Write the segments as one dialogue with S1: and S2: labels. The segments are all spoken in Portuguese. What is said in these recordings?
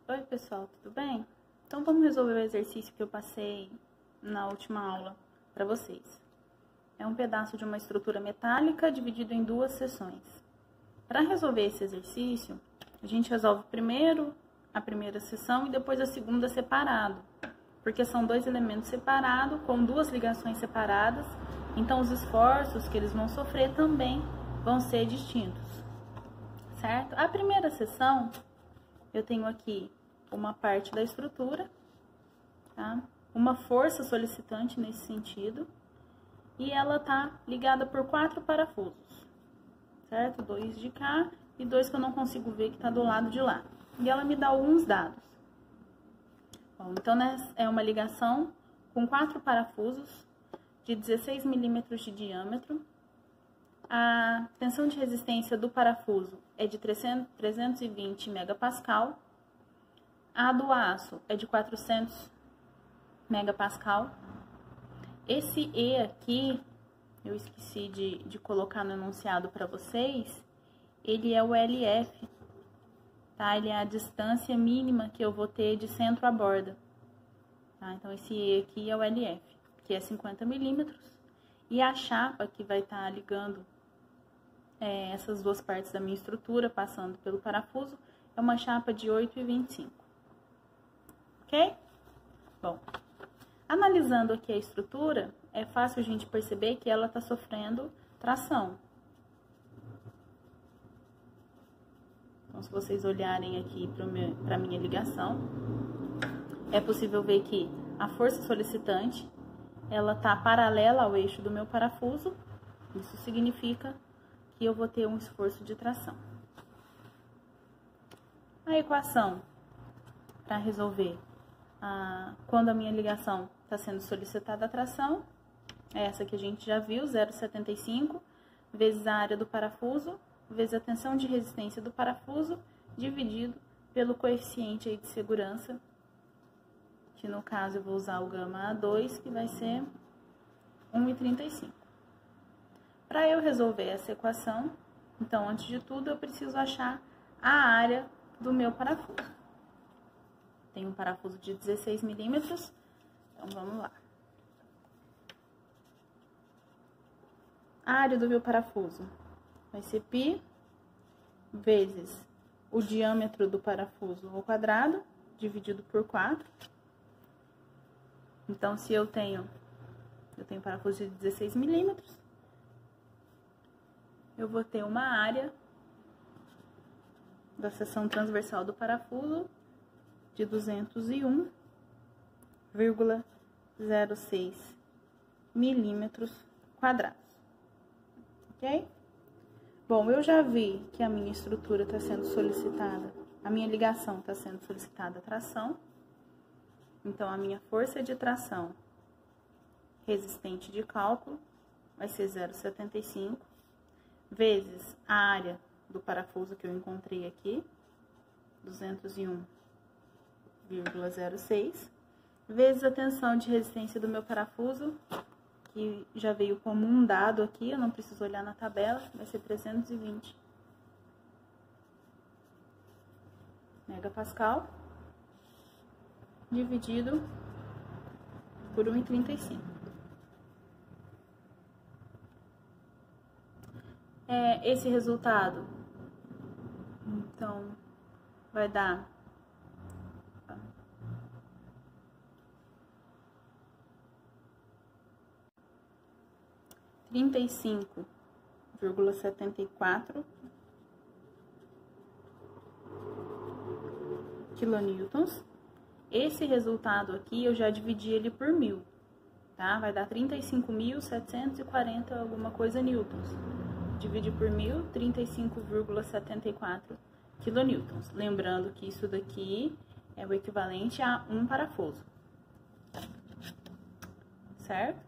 S1: Oi pessoal, tudo bem? Então vamos resolver o exercício que eu passei na última aula para vocês. É um pedaço de uma estrutura metálica dividido em duas seções. Para resolver esse exercício, a gente resolve primeiro a primeira seção e depois a segunda separado, porque são dois elementos separados, com duas ligações separadas, então os esforços que eles vão sofrer também vão ser distintos, certo? A primeira seção, eu tenho aqui uma parte da estrutura, tá? Uma força solicitante nesse sentido, e ela tá ligada por 4 parafusos, certo? 2 de cá e 2 que eu não consigo ver que tá do lado de lá. E ela me dá alguns dados. Bom, então, é uma ligação com 4 parafusos de 16 milímetros de diâmetro. A tensão de resistência do parafuso é de 320 megapascal. A do aço é de 400 megapascal. Esse E aqui, eu esqueci de colocar no enunciado para vocês, ele é o LF, tá? Ele é a distância mínima que eu vou ter de centro à borda, tá? Então, esse E aqui é o LF, que é 50 milímetros. E a chapa que vai estar ligando essas duas partes da minha estrutura, passando pelo parafuso, é uma chapa de 8,25. Ok? Bom, analisando aqui a estrutura, é fácil a gente perceber que ela está sofrendo tração. Então, se vocês olharem aqui para a minha ligação, é possível ver que a força solicitante, ela está paralela ao eixo do meu parafuso. Isso significa que eu vou ter um esforço de tração. A equação para resolver quando a minha ligação está sendo solicitada a tração é essa que a gente já viu, 0,75 vezes a área do parafuso, vezes a tensão de resistência do parafuso, dividido pelo coeficiente aí de segurança, que no caso eu vou usar o gama A2, que vai ser 1,35. Para eu resolver essa equação, então, antes de tudo, eu preciso achar a área do meu parafuso. Tem um parafuso de 16 milímetros, então vamos lá. A área do meu parafuso vai ser π vezes o diâmetro do parafuso ao quadrado, dividido por 4. Então, se eu tenho parafuso de 16 milímetros, eu vou ter uma área da seção transversal do parafuso de 201,06 milímetros quadrados, ok? Bom, eu já vi que a minha estrutura está sendo solicitada, a minha ligação está sendo solicitada a tração, então a minha força de tração resistente de cálculo vai ser 0,75 vezes a área do parafuso que eu encontrei aqui, 201,06, vezes a tensão de resistência do meu parafuso, que já veio como um dado aqui, eu não preciso olhar na tabela, vai ser 320 megapascal, dividido por 1,35. Esse resultado, então, vai dar 35,74 quilonewtons. Esse resultado aqui, eu já dividi ele por 1000, tá? Vai dar 35.740 alguma coisa newtons. Dividir por 1000, 35,74 quilonewtons. Lembrando que isso daqui é o equivalente a um parafuso, certo?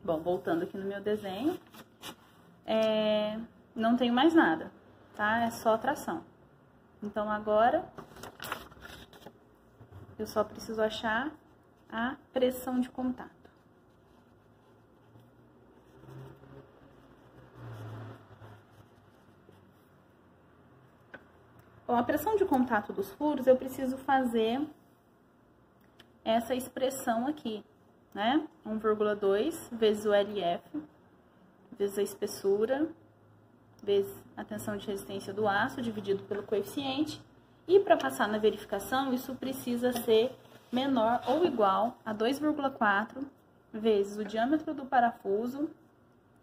S1: Bom, voltando aqui no meu desenho, não tenho mais nada, tá? É só tração. Então, agora, eu só preciso achar a pressão de contato. a pressão de contato dos furos, eu preciso fazer essa expressão aqui, né? 1,2 vezes o LF, vezes a espessura, vezes a tensão de resistência do aço, dividido pelo coeficiente. E para passar na verificação, isso precisa ser menor ou igual a 2,4 vezes o diâmetro do parafuso,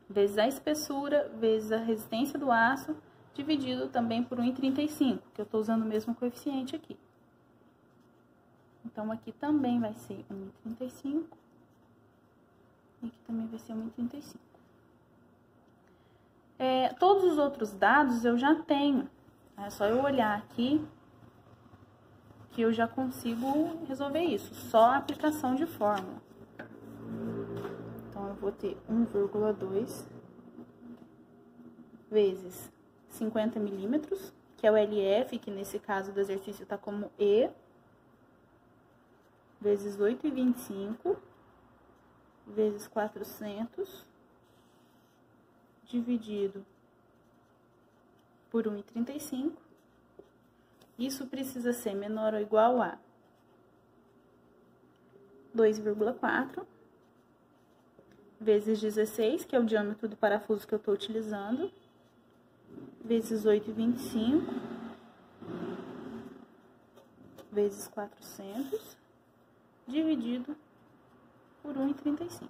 S1: vezes a espessura, vezes a resistência do aço, dividido também por 1,35, que eu estou usando o mesmo coeficiente aqui. Então, aqui também vai ser 1,35 e aqui também vai ser 1,35. Todos os outros dados eu já tenho, é só eu olhar aqui que eu já consigo resolver isso, só a aplicação de fórmula. Então, eu vou ter 1,2 vezes 50 milímetros, que é o LF, que nesse caso do exercício está como E, vezes 8,25, vezes 400, dividido por 1,35. Isso precisa ser menor ou igual a 2,4 vezes 16, que é o diâmetro do parafuso que eu estou utilizando, vezes 8,25, vezes 400, dividido por 1,35.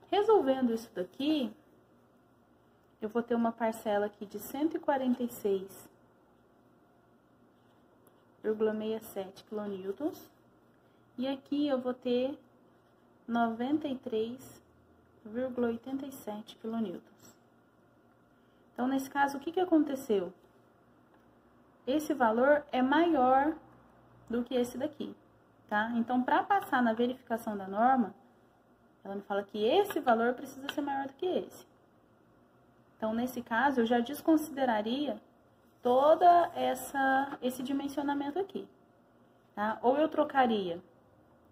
S1: Resolvendo isso daqui, eu vou ter uma parcela aqui de 146,67 kN, e aqui eu vou ter 93,87 kN. Então, nesse caso, o que aconteceu? Esse valor é maior do que esse daqui, tá? Então, para passar na verificação da norma, ela me fala que esse valor precisa ser maior do que esse. Então, nesse caso, eu já desconsideraria toda esse dimensionamento aqui, tá? Ou eu trocaria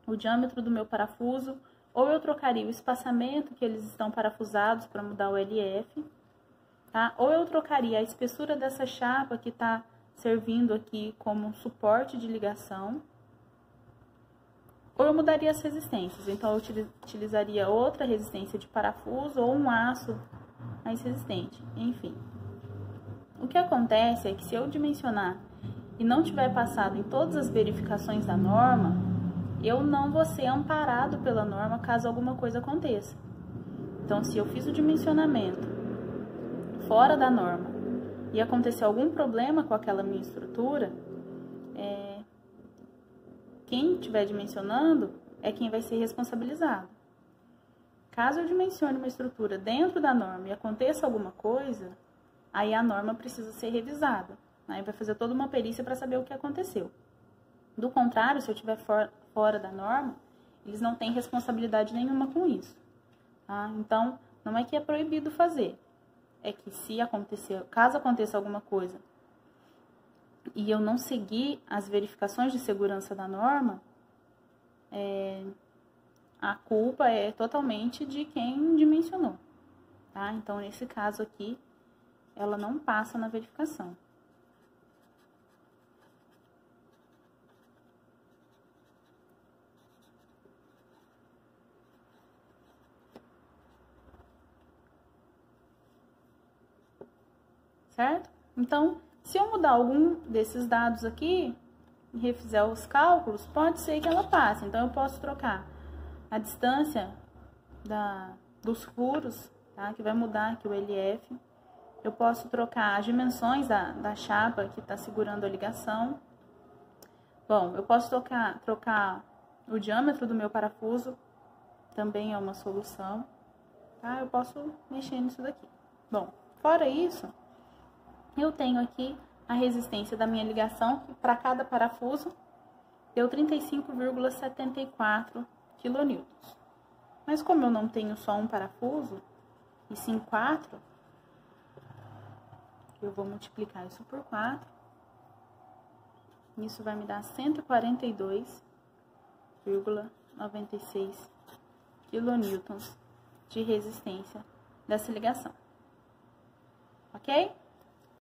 S1: o diâmetro do meu parafuso, ou eu trocaria o espaçamento que eles estão parafusados para mudar o LF, tá? Ou eu trocaria a espessura dessa chapa que está servindo aqui como suporte de ligação, ou eu mudaria as resistências. Então, eu utilizaria outra resistência de parafuso ou um aço mais resistente, enfim. O que acontece é que se eu dimensionar e não tiver passado em todas as verificações da norma, eu não vou ser amparado pela norma caso alguma coisa aconteça. Então, se eu fiz o dimensionamento fora da norma e acontecer algum problema com aquela minha estrutura, quem estiver dimensionando é quem vai ser responsabilizado. Caso eu dimensione uma estrutura dentro da norma e aconteça alguma coisa, aí a norma precisa ser revisada. Aí vai fazer toda uma perícia para saber o que aconteceu. Do contrário, se eu estiver fora da norma, eles não têm responsabilidade nenhuma com isso. Tá? Então, não é que é proibido fazer. É que caso aconteça alguma coisa e eu não seguir as verificações de segurança da norma, a culpa é totalmente de quem dimensionou, tá? Então, nesse caso aqui, ela não passa na verificação. Certo? Então, se eu mudar algum desses dados aqui e refizer os cálculos, pode ser que ela passe. Então, eu posso trocar a distância dos furos, tá? Que vai mudar aqui o LF. Eu posso trocar as dimensões da chapa que está segurando a ligação. Bom, eu posso trocar o diâmetro do meu parafuso, também é uma solução, tá? Eu posso mexer nisso daqui. Bom, fora isso, eu tenho aqui a resistência da minha ligação, que para cada parafuso deu 35,74 kN. Mas como eu não tenho só um parafuso, e sim 4, eu vou multiplicar isso por 4. Isso vai me dar 142,96 kN de resistência dessa ligação. Ok?